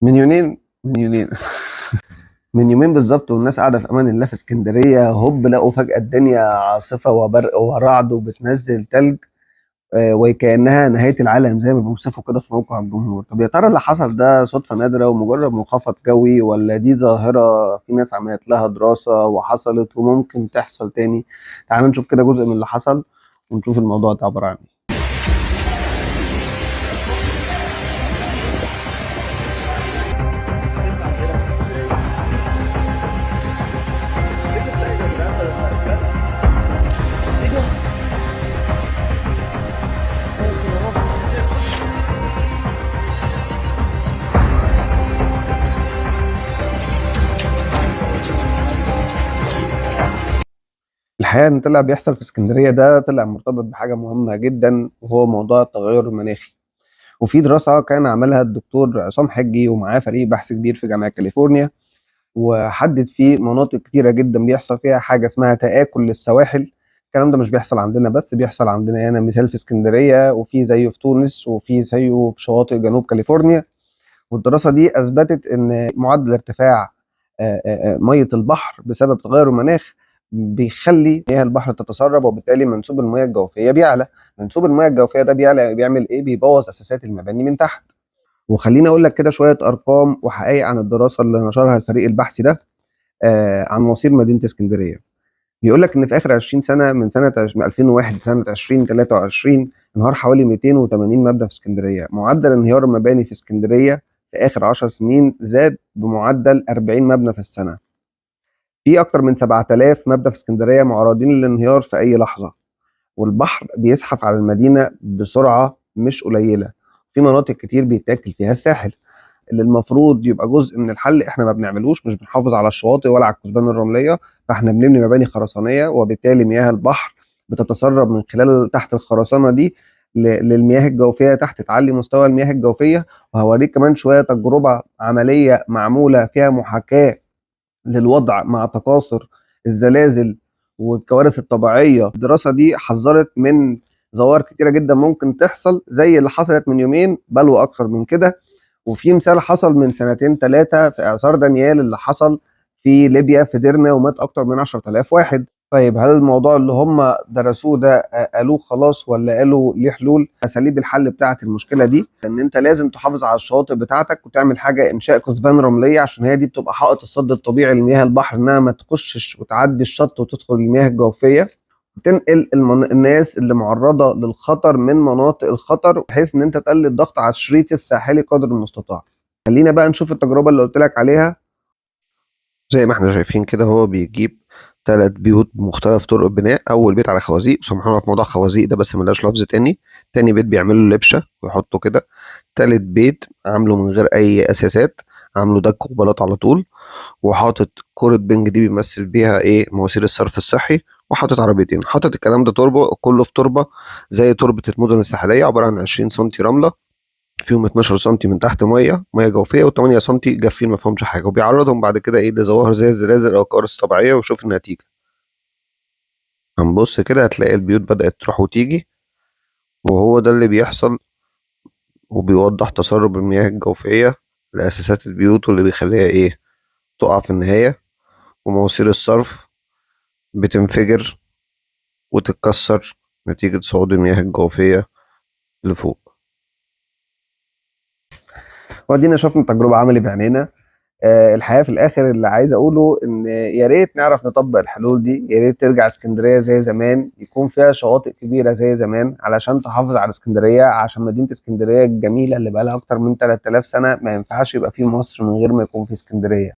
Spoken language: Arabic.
من يومين من يومين بالظبط، والناس قاعده في امان الله في اسكندريه، هوب لقوا فجاه الدنيا عاصفه وبرق ورعد وبتنزل تلج. وكانها نهايه العالم زي ما بيوصفوا كده في موقع الجمهور. طب يا ترى اللي حصل ده صدفه نادره ومجرد منخفض جوي، ولا دي ظاهره في ناس عملت لها دراسه وحصلت وممكن تحصل تاني؟ تعالوا نشوف كده جزء من اللي حصل ونشوف الموضوع ده عباره عن ايه. الحقيقه ان طلع بيحصل في اسكندريه ده طلع مرتبط بحاجه مهمه جدا، وهو موضوع التغير المناخي. وفي دراسة كان عملها الدكتور عصام حجي ومعاه فريق بحث كبير في جامعة كاليفورنيا، وحدد فيه مناطق كتيرة جدا بيحصل فيها حاجة اسمها تآكل للسواحل. الكلام ده مش بيحصل عندنا بس، بيحصل عندنا هنا مثال في اسكندرية، وفي زيه في تونس، وفي زيه في شواطئ جنوب كاليفورنيا. والدراسة دي أثبتت إن معدل ارتفاع مية البحر بسبب تغير المناخ بيخلي مياه البحر تتسرب، وبالتالي منسوب المياه الجوفية بيعلى. منسوب المياه الجوفية ده بيعلى بيعمل إيه؟ بيبوظ أساسات المباني من تحت. وخليني اقول لك كده شويه ارقام وحقائق عن الدراسه اللي نشرها الفريق البحثي ده عن مصير مدينه اسكندريه. بيقول لك ان في اخر 20 سنه، من سنه من 2001 لسنه 2023، انهار حوالي 280 مبنى في اسكندريه. معدل انهيار المباني في اسكندريه في اخر 10 سنين زاد بمعدل 40 مبنى في السنه. في اكتر من 7000 مبنى في اسكندريه معرضين للانهيار في اي لحظه. والبحر بيزحف على المدينه بسرعه مش قليله. في مناطق كتير بيتاكل فيها الساحل، اللي المفروض يبقى جزء من الحل احنا ما بنعملوش. مش بنحافظ على الشواطئ ولا على الكثبان الرمليه، فاحنا بنبني مباني خرسانيه، وبالتالي مياه البحر بتتسرب من خلال تحت الخرسانه دي للمياه الجوفيه تحت، تعلي مستوى المياه الجوفيه. وهوريك كمان شويه تجربه عمليه معموله فيها محاكاه للوضع مع تكاثر الزلازل والكوارث الطبيعيه. الدراسه دي حذرت من ظواهر كتيره جدا ممكن تحصل زي اللي حصلت من يومين، بل واكثر من كده. وفي مثال حصل من سنتين ثلاثة في إعصار دانيال اللي حصل في ليبيا في ديرنا، ومات أكتر من 10,000 واحد. طيب هل الموضوع اللي هم درسوه ده قالوه خلاص، ولا قالوا ليه حلول؟ أساليب الحل بتاعة المشكلة دي إن أنت لازم تحافظ على الشواطئ بتاعتك، وتعمل حاجة إنشاء كثبان رملية، عشان هي دي بتبقى حائط الصد الطبيعي لمياه البحر، إنها ما تخشش وتعدي الشط وتدخل المياه الجوفية. وتنقل الناس اللي معرضة للخطر من مناطق الخطر، بحيث إن أنت تقلل الضغط على الشريط الساحلي قدر المستطاع. خلينا بقى نشوف التجربة اللي قلت لك عليها. زي ما احنا شايفين كده، هو بيجيب 3 بيوت بمختلف طرق البناء. اول بيت على خوازيق، وسامحونا في موضوع خوازيق ده بس ملهاش لفظ تاني. تاني بيت بيعملوا لبشه ويحطوا كده. تالت بيت عامله من غير اي اساسات، عامله دك وبلاط على طول، وحاطط كرة بنج دي بيمثل بيها ايه؟ مواسير الصرف الصحي. وحاطط عربيتين، حاطط الكلام ده تربه كله في تربه زي تربه المدن الساحليه، عباره عن 20 سم رمله، فيهم 12 سم من تحت ميه جوفيه، و8 سم جافين ما فيهمش حاجه. وبيعرضهم بعد كده ايه؟ لظواهر زي الزلازل او الكوارث الطبيعيه، وشوف النتيجه. هنبص كده هتلاقي البيوت بدات تروح وتيجي، وهو ده اللي بيحصل. وبيوضح تسرب المياه الجوفيه لاساسات البيوت، واللي بيخليها ايه؟ تقع في النهايه. ومواسير الصرف بتنفجر وتتكسر نتيجه صعود المياه الجوفيه لفوق. ودينا شفنا تجربة عملي بعينينا. الحقيقة في الآخر اللي عايز أقوله إن يا ريت نعرف نطبق الحلول دي. يا ريت ترجع اسكندرية زي زمان، يكون فيها شواطئ كبيرة زي زمان، علشان تحافظ على اسكندرية، عشان مدينة اسكندرية الجميلة اللي بقالها أكتر من 3000 سنة ما ينفعش يبقى في مصر من غير ما يكون في اسكندرية.